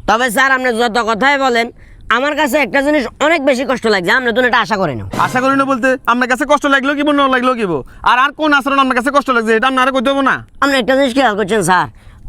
তবে স্যার আপনি যত কথাই বলেন আমার কাছে একটা জিনিস অনেক বেশি কষ্ট লাগছে, আপনি তো এটা আশা করেন না। আশা করি না বলতে আপনার কাছে কষ্ট লাগলো কি না লাগলো কি আর কোন আচরণ আপনার কাছে কষ্ট লাগছে এটা আপনারা কইতে হবে না। আপনি একটা জিনিস খেয়াল করছেন স্যার,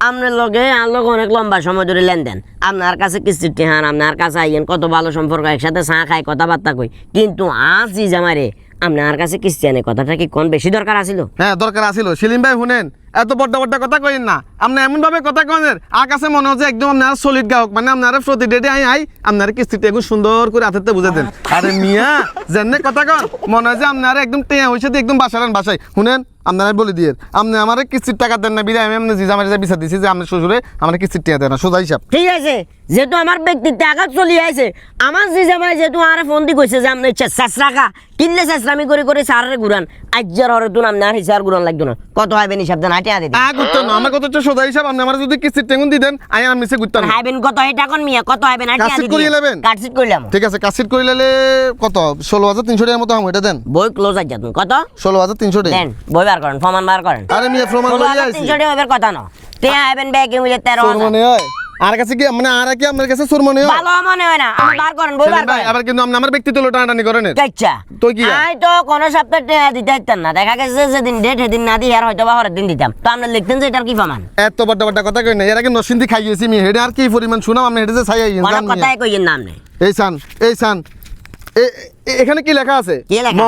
আপনার লগে আর লোক অনেক লম্বা সময় ধরে লেনদেন, আপনার কাছে কিস্তির টেহান, আপনার কাছে আইয়েন, কত ভালো সম্পর্ক, একসাথে চা খাই, কথাবার্তা কই, কিন্তু আজ জামাইরে আপনার কাছে কিস্তি আনে, কথাটা কি কোন বেশি দরকার আছিল? হ্যাঁ দরকার আছিল। সেলিম ভাই শুনেন, এত বড় বড় কথা কইেন না। আপনি এমন ভাবে কথা কইেন আর কাছে মনে হচ্ছে একদম আপনার সলিড গ্রাহক, মানে আপনারা প্রতি ডেটে আই আপনার কিস্তিতে একটু সুন্দর করে হাতে বুঝে দেন। আরে মিয়া যেন কথা কন মনে হয় যে আপনারা একদম টেয়া হয়েছে একদম বাসালেন বাসায়। শুনেন আপনারা বলে দিয়ে আপনি আমার কিস্তির টাকা দেন না বিদায়, আমি আপনার জিজামারে বিচার দিচ্ছি যে আপনার শ্বশুরে আমার কিস্তির টাকা দেন না, সোজা হিসাব। ঠিক আছে, যেহেতু আমার ব্যক্তিত্বে আঘাত চলি আছে, আমার জিজামাই যেহেতু আরে ফোন দি কইছে যে আপনি শেষ রাখা কিনলে শেষরামি করে সারে ঘুরান, আজ্জার হরে তুন আপনার হিসাব ঘুরান লাগতো না, কত হয় বেনি শব্দ নাটে আদি ঘুরতাম না, আমার কত হচ্ছে সোজা হিসাব। আপনি আমার যদি কিস্তির টেগুন দিতেন আই আমি সে ঘুরতাম না। হাইবেন কত এটা কোন মিয়া, কত হইবে নাটে আদি কাটসিট করিয়ে নেবেন? কাটসিট কইলাম। ঠিক আছে, কাটসিট করে নিলে কত 16,300 টাকার মতো এটা দেন। বই ক্লোজ আজ তুমি কত? 16,300 টাকা দেন, বই বার করেন, প্রমাণ বার করেন। আরে মিয়া প্রমাণ লই আইছি। 300 টাকা হইবার কথা না, তে হাইবেন ব্যাগে মিলে 13 সুর মনে হয় আর কাছে কি মানে আর কি আপনার কাছে সুর মনে হয়? ভালো মনে হয় না, আপনি বার করেন, বই বার ভাই করেন। আবার কিন্তু আপনি আমার ব্যক্তিত্ব টানাটানি করেন। আচ্ছা তো কি আই তো কোন সপ্তাহে টাকা দিতে হইতাম না, দেখা গেছে যেদিন ডেট সেদিন না দিয়ে আর হয়তো বা পরের দিন দিতাম, তো আপনি লিখতেন যে এটার কি প্রমাণ? এত বড় বড় কথা কই না, এর আগে নসিন্দি খাইয়েছি মি হেডে আর কি পরিমাণ শুনাম আপনি হেডে যে ছাই আইয়েন অনেক জান কথাই কইয়েন না আপনি। এই সান এখানে কি লেখা আছে? কি লেখা?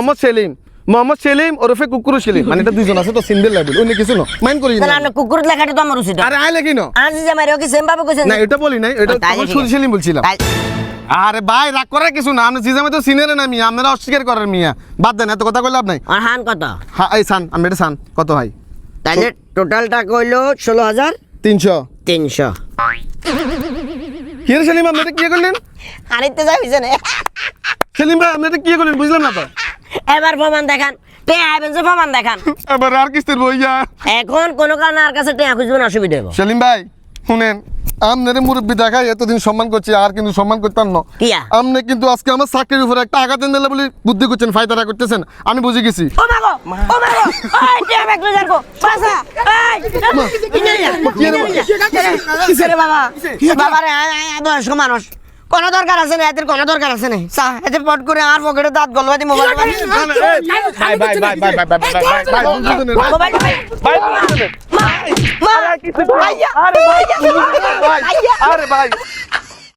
মোহাম্মদ সেলিম ওরফে কুকুরু সেলিম, মানে এটা দুইজন আছে তো সিঙ্গেল লেভেল, অন্য কিছু না, মাইন্ড করি তাহলে না। আপনি কুকুর লেখাটা তো আমার উচিত। আরে আই লেখি না, আজ যে মারিও কি সেম ভাবে কইছেন? না এটা বলি নাই, এটা আমার সুজি সেলিম বলছিলাম। আরে ভাই রাগ করার কিছু না, আপনি জিজামে তো সিনিয়র না মিয়া, আপনারা অস্বীকার করেন মিয়া, বাদ দেন এত কথা কইলে আপনি। আর হান কত? হ্যাঁ এই সান আমি এটা সান কত ভাই? তাইলে টোটালটা কইলো 16,300। কি রে সেলিম আপনি এটা কি করলেন? আনিতে যাইছে না সেলিম ভাই আপনি এটা কি করলেন বুঝলাম না তো। এবার প্রমাণ দেখান, তে আইবেন যে প্রমাণ দেখান। এবার আর কিস্তির বইয়া এখন কোন কারণে আর কাছে টাকা খুঁজবেন, অসুবিধা হবে। সেলিম ভাই শুনেন, আপনার মুরব্বী দেখাই এতদিন সম্মান করছি আর কিন্তু সম্মান করতাম না। কিয়া? আপনি কিন্তু আজকে আমার চাকরির উপরে একটা আঘাত দিলে বলে বুদ্ধি করছেন, ফায়দারা করতেছেন, আমি বুঝে গেছি। ও মাগো, ও মাগো, ওই টাকা ব্যাগ লই যাবো, পাসা, এই কিসেরে বাবা, বাবারে বয়স্ক মানুষ, কোন দরকার আছে না এদের, কোন দরকার আছে না চা এতে পট করে আর পকেটে দাঁত গলওয়া দি মোবাইল আরে ভাই